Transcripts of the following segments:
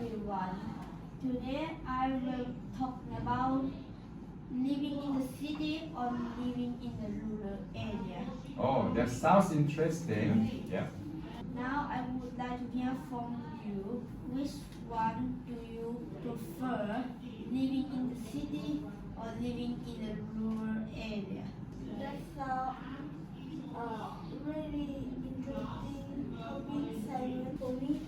everyone. Today I will talk about living in the city or living in the rural area. Oh, that sounds interesting. Yeah. Now I would like to hear from you. Which one do you prefer, living in the city or living in the rural area? That's a really interesting topic, Simon. For me,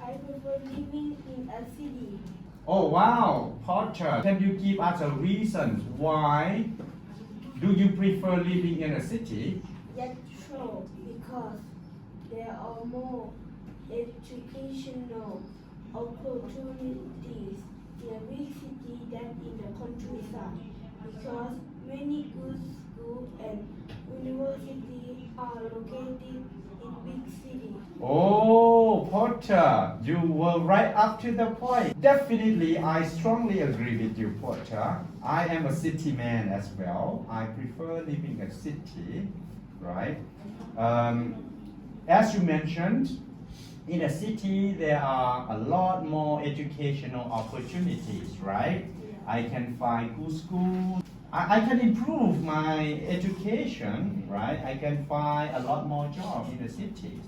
I prefer living in a city. Oh wow, Porter, can you give us a reason why do you prefer living in a city? That's true, because there are more educational opportunities in a big city than in the countryside, because many good schools and universities are located in big cities. Oh, Porter, you were right up to the point. Definitely, I strongly agree with you, Porter. I am a city man as well. I prefer living in a city, right? As you mentioned, in a city there are a lot more educational opportunities, right? I can find good schools. I can improve my education, right? I can find a lot more jobs in the cities.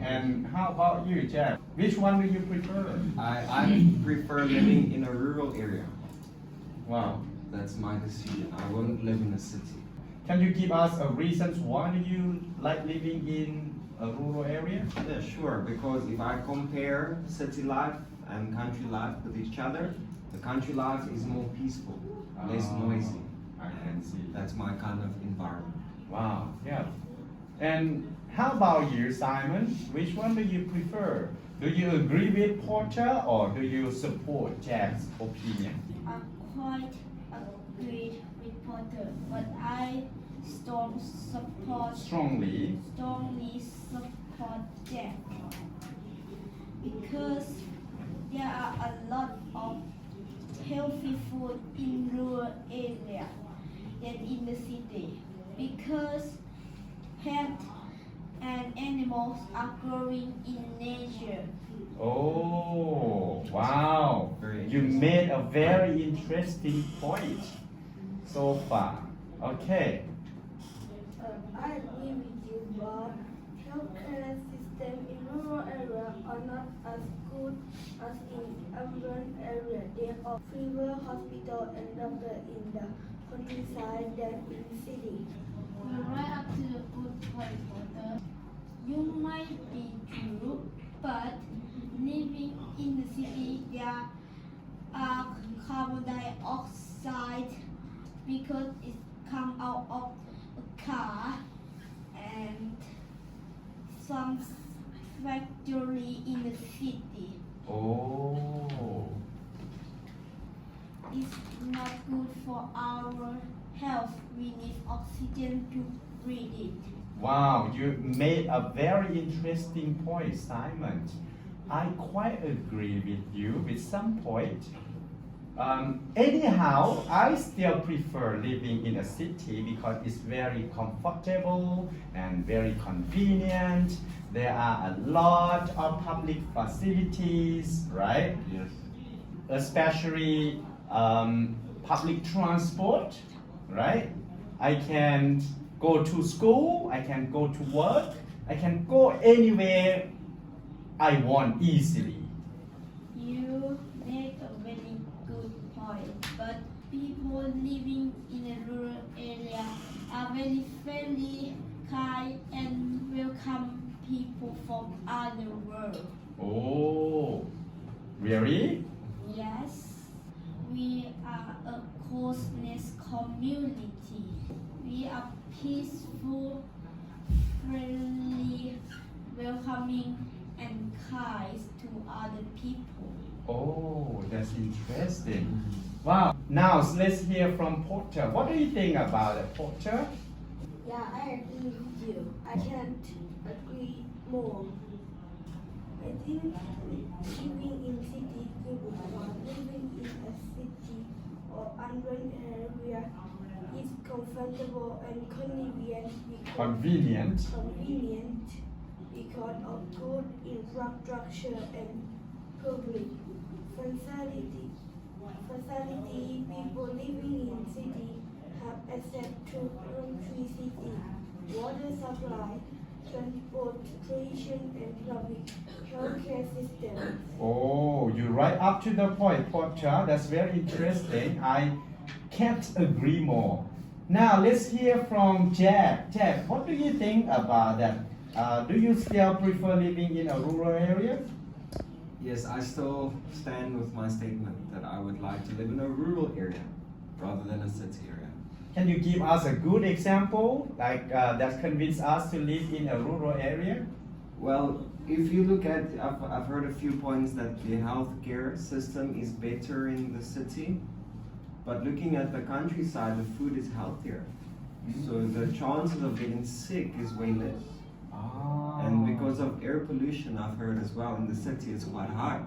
And how about you, Jeff? Which one do you prefer? I prefer living in a rural area. Wow. That's my decision. I won't live in a city. Can you give us a reasons why do you like living in a rural area? Yeah, sure. Because if I compare city life and country life with each other, the country life is more peaceful, less noisy. I can see. That's my kind of environment. Wow, yeah. And how about you, Simon? Which one do you prefer? Do you agree with Porter or do you support Jack's opinion? I quite agreed with Porter, but I Strongly. support Jack because there are a lot of healthy food in rural area than in the city, because plants and animals are growing in nature. Oh, wow. Very You interesting. made a very interesting point so far. Okay. I agree with you, but healthcare system in rural area are not as good as in urban area. There are fewer hospital and doctor in the countryside than in city. You're right up to the good point, Porter. You might be true, but living in the city, there are carbon dioxide because it comes out of a car and some factory in the city. Oh. It's not good for our health. We need oxygen to breathe it. Wow, you made a very interesting point, Simon. I quite agree with you with some point. Anyhow, I still prefer living in a city because it's very comfortable and very convenient. There are a lot of public facilities, right? Yes. Especially public transport, right? I can go to school, I can go to work, I can go anywhere I want easily. You make a very good point, but people living in a rural area are very friendly, kind, and welcome people from other world. Oh, really? Yes, we are a close-knit community. We are peaceful, friendly, welcoming, and kind to other people. Oh, that's interesting. Wow. Now let's hear from Porter. What do you think about it, Porter? Yeah, I agree with you. I can't agree more. I think living in city is good, but living in a city or urban area is comfortable and convenient Convenient. because of good infrastructure and public facility. People living in city have access to electricity, water supply, transportation, and public healthcare systems. Oh, you're right up to the point, Portia. That's very interesting. I can't agree more. Now let's hear from Jack. Jack, what do you think about that? Do you still prefer living in a rural area? Yes, I still stand with my statement that I would like to live in a rural area rather than a city area. Can you give us a good example, like that convince us to live in a rural area? Well, if you look at, I've heard a few points that the healthcare system is better in the city, but looking at the countryside, the food is healthier. So the chances of getting sick is way less. And because of air pollution, I've heard as well, in the city it's quite high.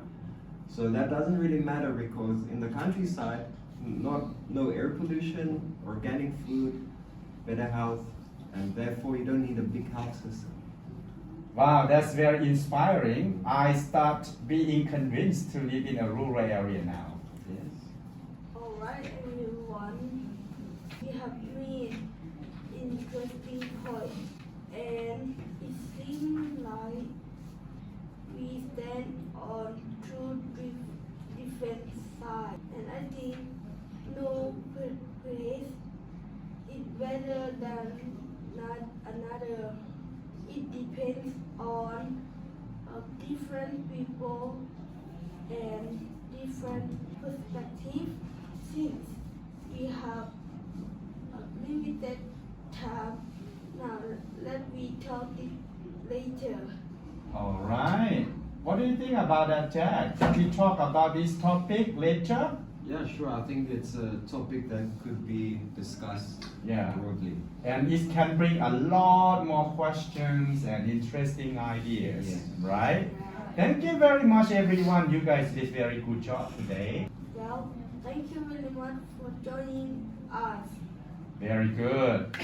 So that doesn't really matter because in the countryside, no air pollution, organic food, better health, and therefore you don't need a big health system. Wow, that's very inspiring. I start being convinced to live in a rural area now. Yes. Alright everyone, we have made interesting points and it seems like we stand on two different sides, and I think no place is better than not another. It depends on different people and different perspectives. Since we have a limited time, now let me talk it later. All right. What do you think about that, Jack? Can we talk about this topic later? Yeah, sure. I think it's a topic that could be discussed Yeah. broadly. And it can bring a lot more questions and interesting ideas, Yes. right? Thank you very much, everyone. You guys did very good job today. Well, thank you very much for joining us. Very good.